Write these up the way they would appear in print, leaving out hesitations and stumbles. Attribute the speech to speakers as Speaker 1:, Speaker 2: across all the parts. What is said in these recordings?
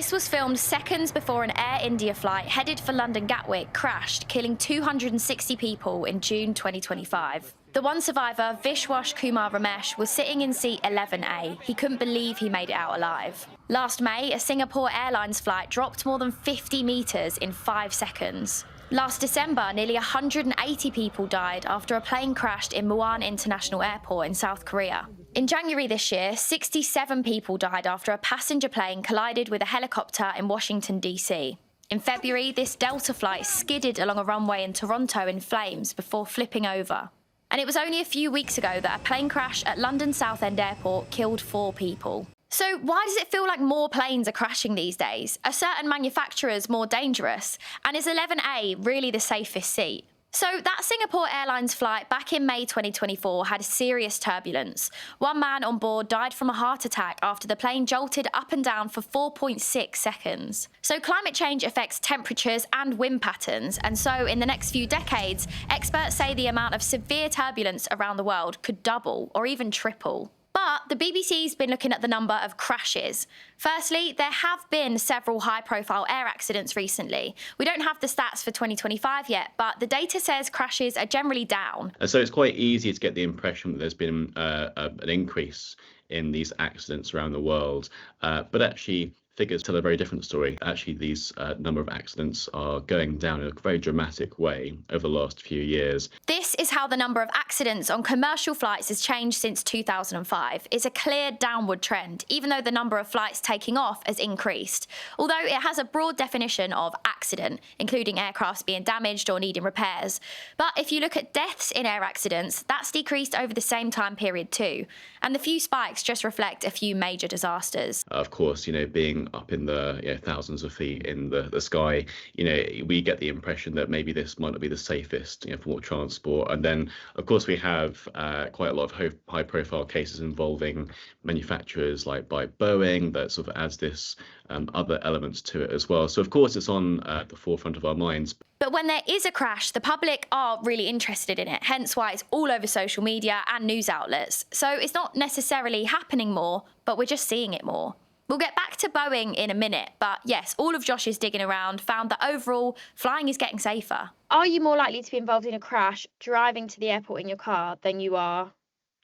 Speaker 1: This was filmed seconds before an Air India flight headed for London Gatwick crashed, killing 260 people in June 2025. The one survivor, Vishwash Kumar Ramesh, was sitting in seat 11A. He couldn't believe he made it out alive. Last May, a Singapore Airlines flight dropped more than 50 metres in 5 seconds. Last December, nearly 180 people died after a plane crashed in Muan International Airport in South Korea. In January this year, 67 people died after a passenger plane collided with a helicopter in Washington, D.C. In February, this Delta flight skidded along a runway in Toronto in flames before flipping over. And it was only a few weeks ago that a plane crash at London Southend Airport killed 4 people. So why does it feel like more planes are crashing these days? Are certain manufacturers more dangerous? And is 11A really the safest seat? So that Singapore Airlines flight back in May 2024 had serious turbulence. One man on board died from a heart attack after the plane jolted up and down for 4.6 seconds. So climate change affects temperatures and wind patterns, and so in the next few decades, experts say the amount of severe turbulence around the world could double or even triple. But the BBC's been looking at the number of crashes. Firstly, there have been several high-profile air accidents recently. We don't have the stats for 2025 yet, but the data says crashes are generally down.
Speaker 2: And so it's quite easy to get the impression that there's been an increase in these accidents around the world, but actually figures tell a very different story. Actually, these number of accidents are going down in a very dramatic way over the last few years.
Speaker 1: This is how the number of accidents on commercial flights has changed since 2005. It's a clear downward trend, even though the number of flights taking off has increased. Although it has a broad definition of accident, including aircrafts being damaged or needing repairs. But if you look at deaths in air accidents, that's decreased over the same time period too. And the few spikes just reflect a few major disasters.
Speaker 2: Of course, being up in the thousands of feet in the sky, we get the impression that maybe this might not be the safest for transport. And then of course we have quite a lot of high profile cases involving manufacturers like by Boeing that sort of adds this other elements to it as well. So of course it's on the forefront of our minds.
Speaker 1: But when there is a crash, the public are really interested in it, hence why it's all over social media and news outlets. So it's not necessarily happening more, but we're just seeing it more. We'll get back to Boeing in a minute, but yes, all of Josh's digging around found that overall, flying is getting safer.
Speaker 3: Are you more likely to be involved in a crash driving to the airport in your car than you are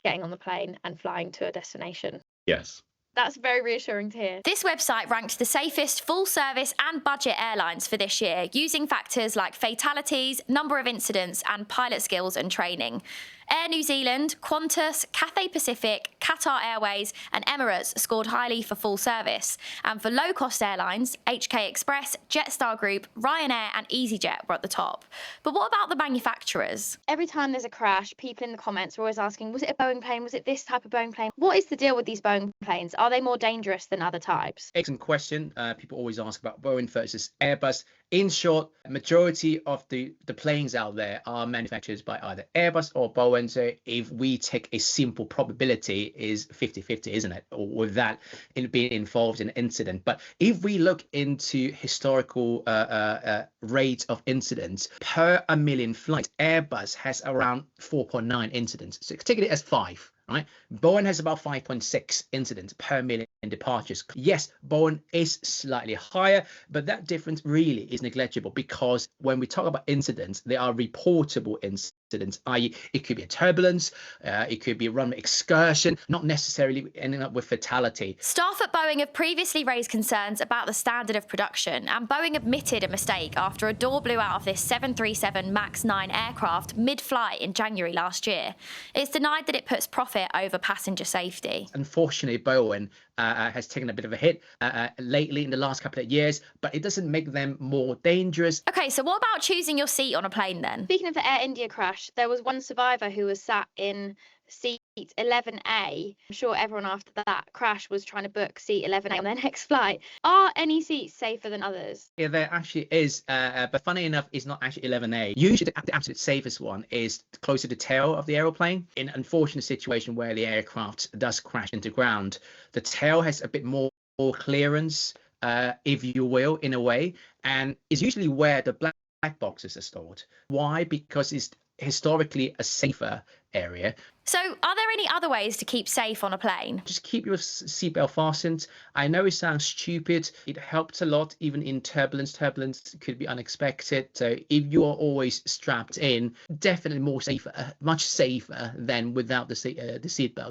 Speaker 3: getting on the plane and flying to a destination?
Speaker 2: Yes.
Speaker 3: That's very reassuring to hear.
Speaker 1: This website ranked the safest full-service and budget airlines for this year, using factors like fatalities, number of incidents, and pilot skills and training. Air New Zealand, Qantas, Cathay Pacific, Qatar Airways and Emirates scored highly for full service. And for low-cost airlines, HK Express, Jetstar Group, Ryanair and EasyJet were at the top. But what about the manufacturers?
Speaker 3: Every time there's a crash, people in the comments are always asking, was it a Boeing plane? Was it this type of Boeing plane? What is the deal with these Boeing planes? Are they more dangerous than other types?
Speaker 4: Excellent question. People always ask about Boeing versus Airbus. In short, majority of the planes out there are manufactured by either Airbus or Boeing. So if we take a simple probability is 50-50, isn't it? Or with that in being involved in an incident. But if we look into historical rate of incidents per a million flights, Airbus has around 4.9 incidents. So take it as 5. Right? Boeing has about 5.6 incidents per million departures. Yes, Boeing is slightly higher, but that difference really is negligible because when we talk about incidents, they are reportable incidents, i.e. it could be a turbulence, it could be a runway excursion, not necessarily ending up with fatality.
Speaker 1: Staff at Boeing have previously raised concerns about the standard of production, and Boeing admitted a mistake after a door blew out of this 737 MAX 9 aircraft mid-flight in January last year. It's denied that it puts profit over passenger safety.
Speaker 4: Unfortunately, Boeing has taken a bit of a hit lately in the last couple of years, but it doesn't make them more dangerous.
Speaker 1: Okay, so what about choosing your seat on a plane then?
Speaker 3: Speaking of the Air India crash, there was one survivor who was sat in seat 11A. I'm sure everyone after that crash was trying to book seat 11A on their next flight. Are any seats safer than others?
Speaker 4: Yeah, there actually is, but funny enough, it's not actually 11A. Usually the absolute safest one is closer to the tail of the aeroplane. In an unfortunate situation where the aircraft does crash into ground, the tail has a bit more clearance, if you will, in a way, and is usually where the black boxes are stored. Why? Because it's historically a safer area.
Speaker 1: So, are there any other ways to keep safe on a plane?
Speaker 4: Just keep your seatbelt fastened. I know it sounds stupid. It helps a lot, even in turbulence. Turbulence could be unexpected. So if you are always strapped in, definitely more safer, much safer than without the seatbelt.